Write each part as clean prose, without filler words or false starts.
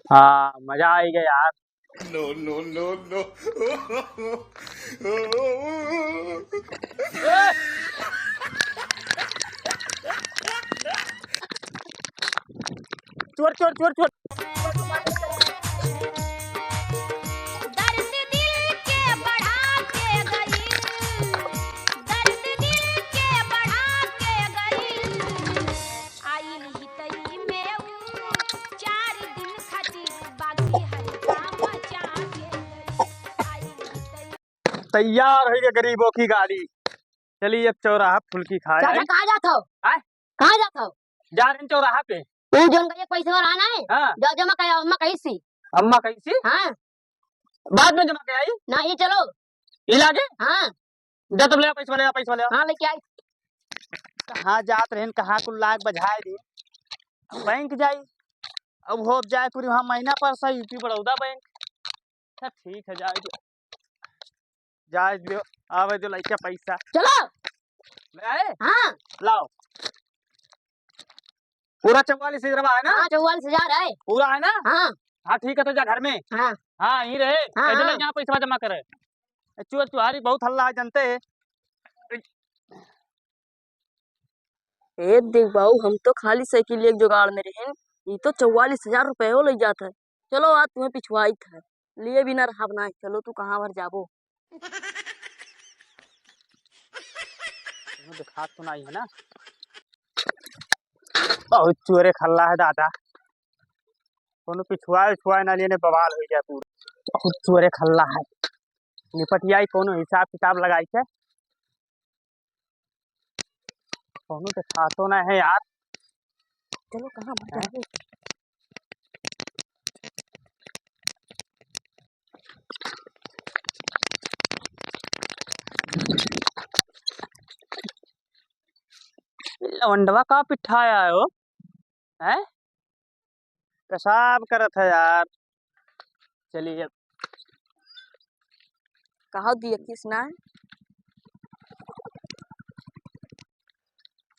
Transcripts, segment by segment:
हाँ मजा आई गया यार। No, no, no, no. ए, चोर चोर चोर चोर। दर्द दिल के बढ़ा के गई, दर्द दिल के बढ़ा के गई, आइल ही तई में ऊ 4 दिन खातिर बाकी हर काम मचा के गई, आइल ही तई। तैयार है ये गरीबों की गाड़ी। चलिए अब चौराहा फुल्की खाए। चाचा कहाँ जाता हो? आए? कहाँ जाता हो? जा रहे हैं चौराहा पे। तू जोन का पैसे और आना है? हाँ। जो जमा कर अम्मा कहीं सी। अम्मा कैसी? हाँ। बाद में जमा के आई। ना ये चलो। इलाके? हाँ। जा तुम ले पैसा ले पैसा ले। हाँ लेके आई। कहाँ जात रहन कहाँ कुल लाख बजाए दी। बैंक जाई। अब हो जाए पूरी वहाँ महीना पर सही यूपी बड़ौदा बैंक। अच्छा ठीक है जाए दियो। जाए दियो आवे जो लइका पैसा। चलो। ले आए? हाँ। लाओ। पूरा 44,000 है ना? हाँ 44,000 है। पूरा है ना? हाँ। हाँ ठीक है तो जा घर में। हाँ। हाँ यहीं रहे। हाँ, ऐसे हाँ। लोग यहाँ पैसा जमा करे। चुआ चुहारी बहुत हल्ला है जानते हैं। ए देख बाबू हम तो खाली साइकिल एक जुगाड़ में रहे। ये तो 44,000 रुपये हो लग जाता है। चलो आज तुम्हें पिछवाई था लिए बिना रहा बनाए। चलो तू कहाँ भर जाबो। दिखा सुनाई है ना बहुत चोरे खल्ला है दादा। कोनो पिछुआ उछुआ ना लिए बवाल हो जाए पूरा। बहुत चोरे खल्ला है। निपटियाई कोनो हिसाब किताब लगाई है। कोनो दिखा तो ना है यार। चलो कहाँ भर जाबो। लवंडवा का पिठाया है वो है पेशाब करत है यार। चलिए अब कहा दिया किसना है।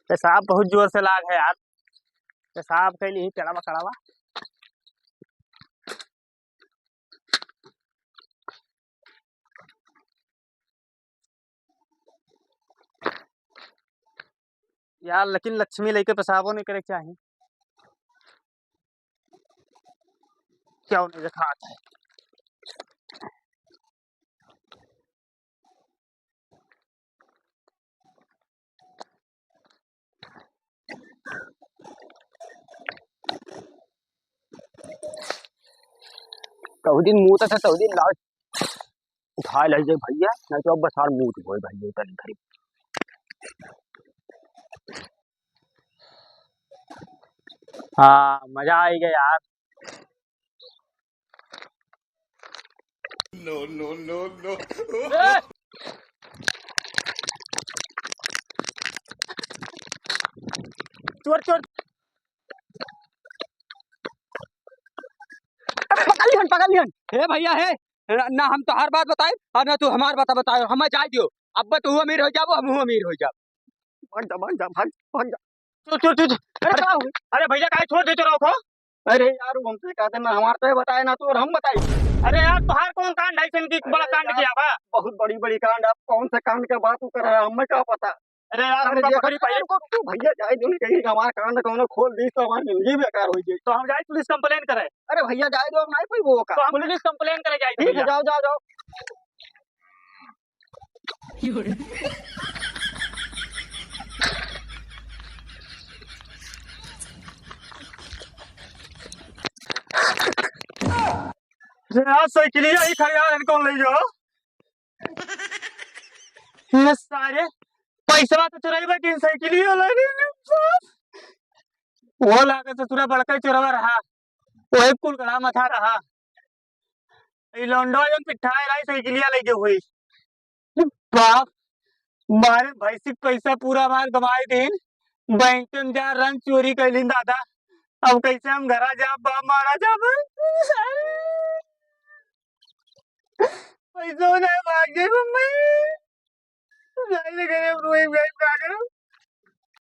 पेशाब बहुत जोर से लाग है यार। पेशाब के लिए कड़ावा कड़ावा। यार लेकिन लक्ष्मी लेके पेशाबो नहीं करे चाहिए। क्या उन्हें दिखा है। दिन मुंह तक दिन लाओ उठा ले जाए भैया नहीं तो अब बस और मुंह धोए भैया इतना खरीद। हाँ मजा आई गया यार। No, no, no, no. चोर चोर पकड़ लिहन हे भैया है ना हम तो हर बात बताए और ना तू हमार बात बताए हम जाए दियो। अब तू अमीर हो जाबो हम अमीर हो जाब। भाग जा भाग जा। चोर चोर चोर। अरे भैया काहे छोड़ देते रहो। अरे यार वो हमसे कहते ना हमारे तो बताए ना तो और हम बताई। अरे यार तुम्हार कौन कांड है की बड़ा कांड किया बा। बहुत बड़ी बड़ी कांड। आप कौन से कांड के बात कर रहे हैं हमें क्या पता। अरे यार हम बकरी पहले को तू भैया जाए जो कहीं हमारा कांड कौन खोल दी तो हमारी जिंदगी बेकार हो गई। तो हम जाए पुलिस कंप्लेन करे। अरे भैया जाए दो नहीं कोई वो का तो हम पुलिस कंप्लेन करे जाए। ठीक है जाओ जाओ जाओ। साइकिलिया ही खरीदा इनको ले जाओ। ये सारे पैसा तो चुराई बाकी साइकिलिया वो लागे तो पूरा बड़का चोरवा रहा। वो एक कुल गड़ा मथा रहा। ये लौंडा जन पिठाए लाई साइकिलिया लेके हुई। बाप मारे भैंसिक पैसा पूरा मार गवाए दिन बैंक में जा रंग चोरी कैली दादा। अब कैसे हम घरा जा बाप मारा जा पैसा नहीं भाग गई मम्मी। जाए करे रोए